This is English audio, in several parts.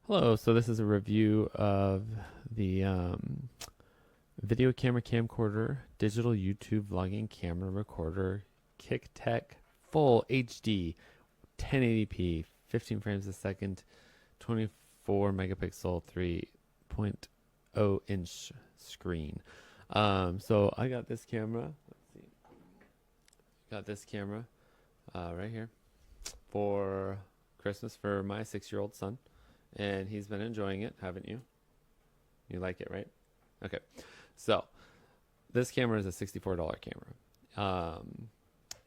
Hello, so this is a review of the video camera camcorder, digital YouTube vlogging camera recorder, kicteck, full HD, 1080p, 15 frames a second, 24 megapixel, 3.0 inch screen. So I got this camera. Let's see, got this camera right here for Christmas for my 6-year-old son. And he's been enjoying it, haven't you? You like it, right? Okay. So this camera is a $64 camera.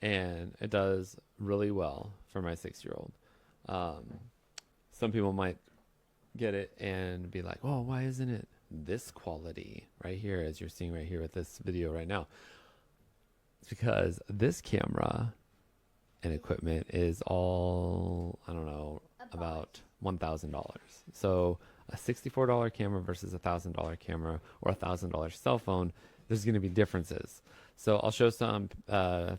And it does really well for my 6-year-old. Some people might get it and be like, oh, why isn't it this quality right here, as you're seeing right here with this video right now? It's because this camera and equipment is all, I don't know, about $1,000. So a $64 camera versus a $1,000 camera or a $1,000 cell phone, there's going to be differences. So I'll show some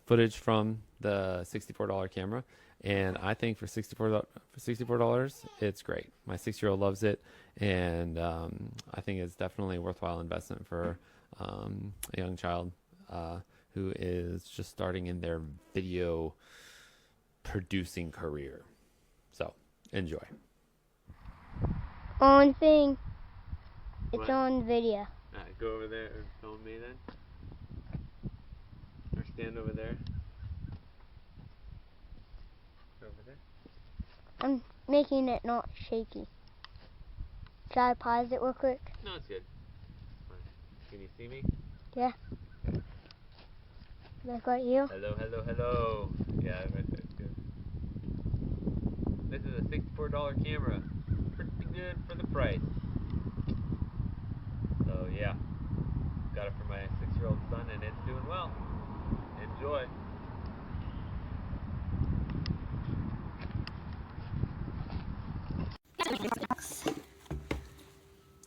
footage from the $64 camera, and I think for $64, it's great. My 6-year-old loves it, and I think it's definitely a worthwhile investment for a young child who is just starting in their video producing career. So enjoy. On thing. It's What? on video. Go over there and film me then. Or stand over there. Over there. I'm making it not shaky. Should I pause it real quick? No, it's good. Fine. Can you see me? Yeah. Look at you. Hello, hello, hello. Yeah, right there. Good. This is a $64 camera. Pretty good for the price. So yeah, got it for my 6-year-old son, and it's doing well. Enjoy.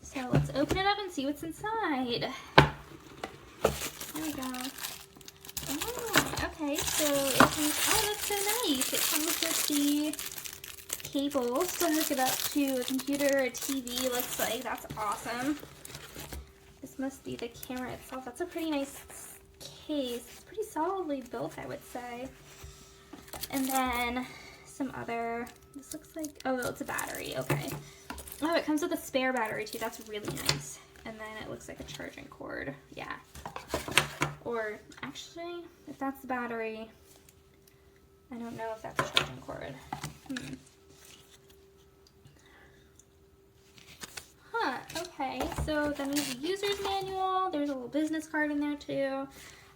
So let's open it up and see what's inside. There we go. Oh, okay, so it comes, oh, that's so nice. It comes with the cables to hook it up to a computer or a TV, looks like. That's awesome. This must be the camera itself. That's a pretty nice case. It's pretty solidly built, I would say. And then some other, this looks like, oh, it's a battery, okay. Oh, it comes with a spare battery too. That's really nice. And then it looks like a charging cord. Yeah. Or actually, if that's the battery, I don't know if that's a charging cord. Huh, okay. So then there's a user's manual. There's a little business card in there too.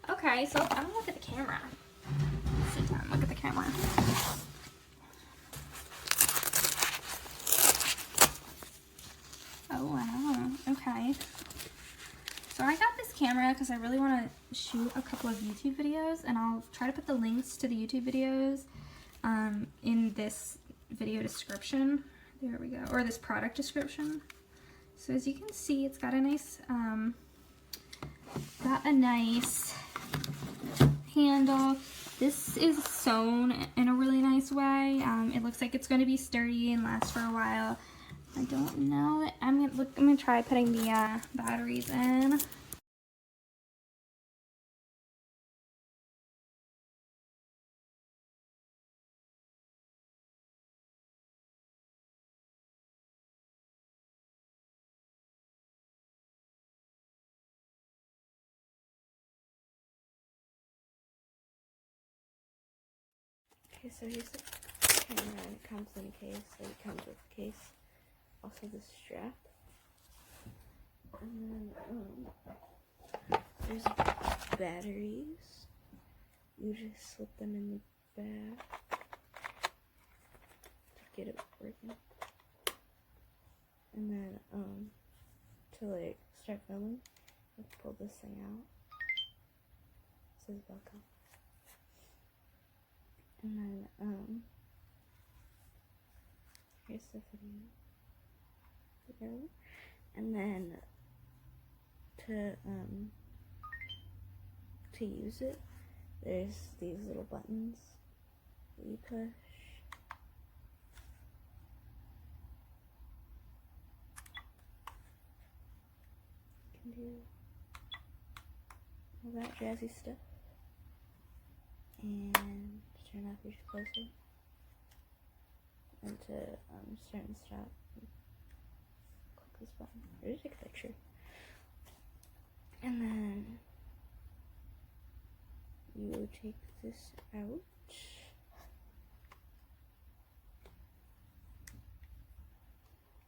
Okay, so I'm gonna look at the camera. Sit down, look at the camera. Oh wow, okay. So I got this camera because I really want to shoot a couple of YouTube videos, and I'll try to put the links to the YouTube videos in this video description. There we go, or this product description. So as you can see, it's got a nice handle. This is sewn in a really nice way. It looks like it's going to be sturdy and last for a while. I don't know. I'm gonna try putting the batteries in. Okay, so here's the camera, and it comes in a case, so it comes with a case. Also the strap. And then, there's batteries. You just slip them in the back to get it working. And then, to like start filming, you have to pull this thing out. It says welcome. And then, here's the video. And then to use it, there's these little buttons that you push. do all that jazzy stuff. And turn off your closer. And to start and stop, click this button. Or just take a picture. And then you take this out.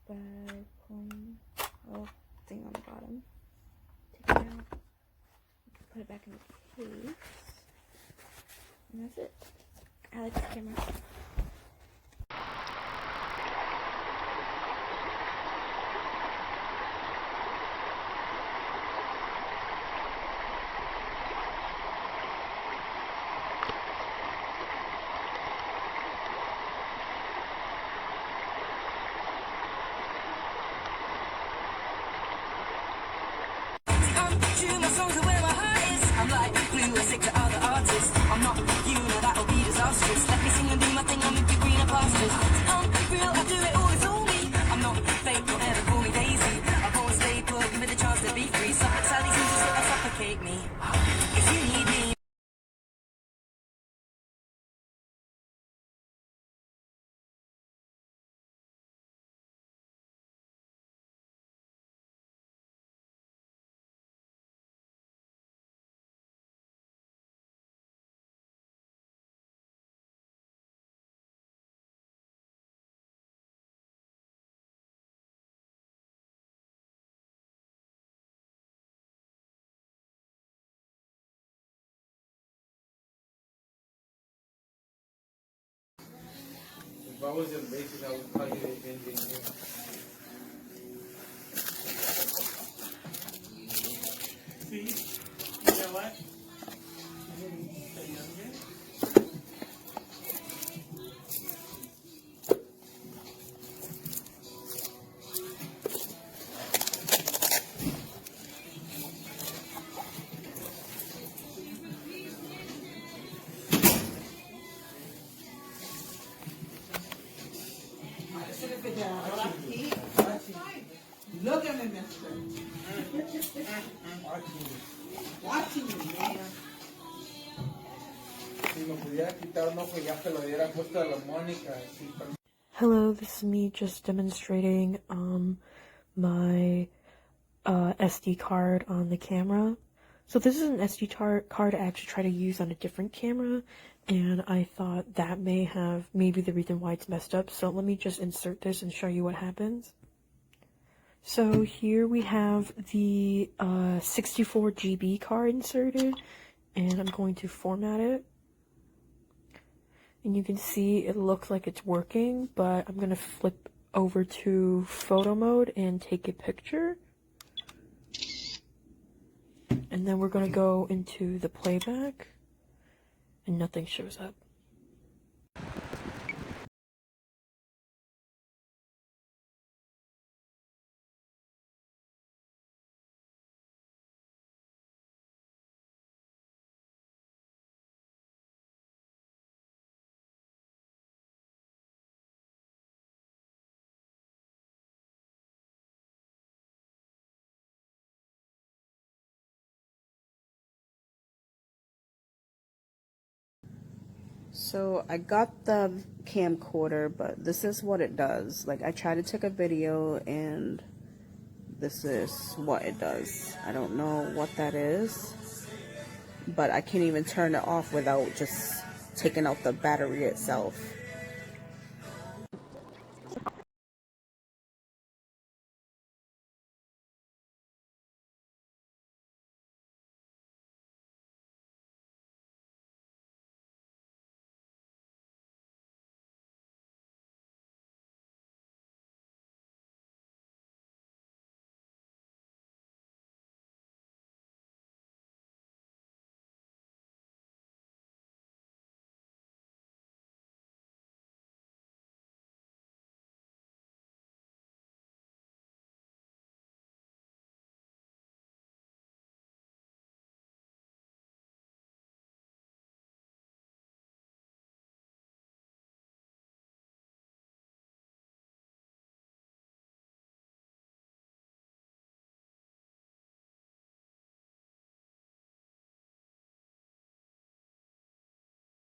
By pulling a little thing on the bottom. Take it out. Put it back in the case. And that's it. I like this camera. My songs are where my heart is. I'm like blue and sick to other artists. I'm not you, no, that'll be disastrous. Let me sing and do my thing, I'll make you greener pastures. I'm real, I do it all, it's all me. I'm not fake, don't ever call me Daisy. I won't stay put, give me the chance to be free. Sally seems to sort of suffocate me. If you need me. If I was your basic, I would call you an engineer. See? You know what? Looking at mister. Watching you, man. Si me pudiera quitar un ojo, ya se lo hubiera puesto a la Mónica. Hello, this is me just demonstrating my SD card on the camera. So this is an SD card I actually try to use on a different camera, and I thought that maybe the reason why it's messed up. So let me just insert this and show you what happens. So here we have the 64 GB card inserted, and I'm going to format it. And you can see it looks like it's working, but I'm going to flip over to photo mode and take a picture. And then we're going to go into the playback, and nothing shows up. So I got the camcorder, but this is what it does. Like, I tried to take a video and this is what it does. I don't know what that is, but I can't even turn it off without just taking out the battery itself.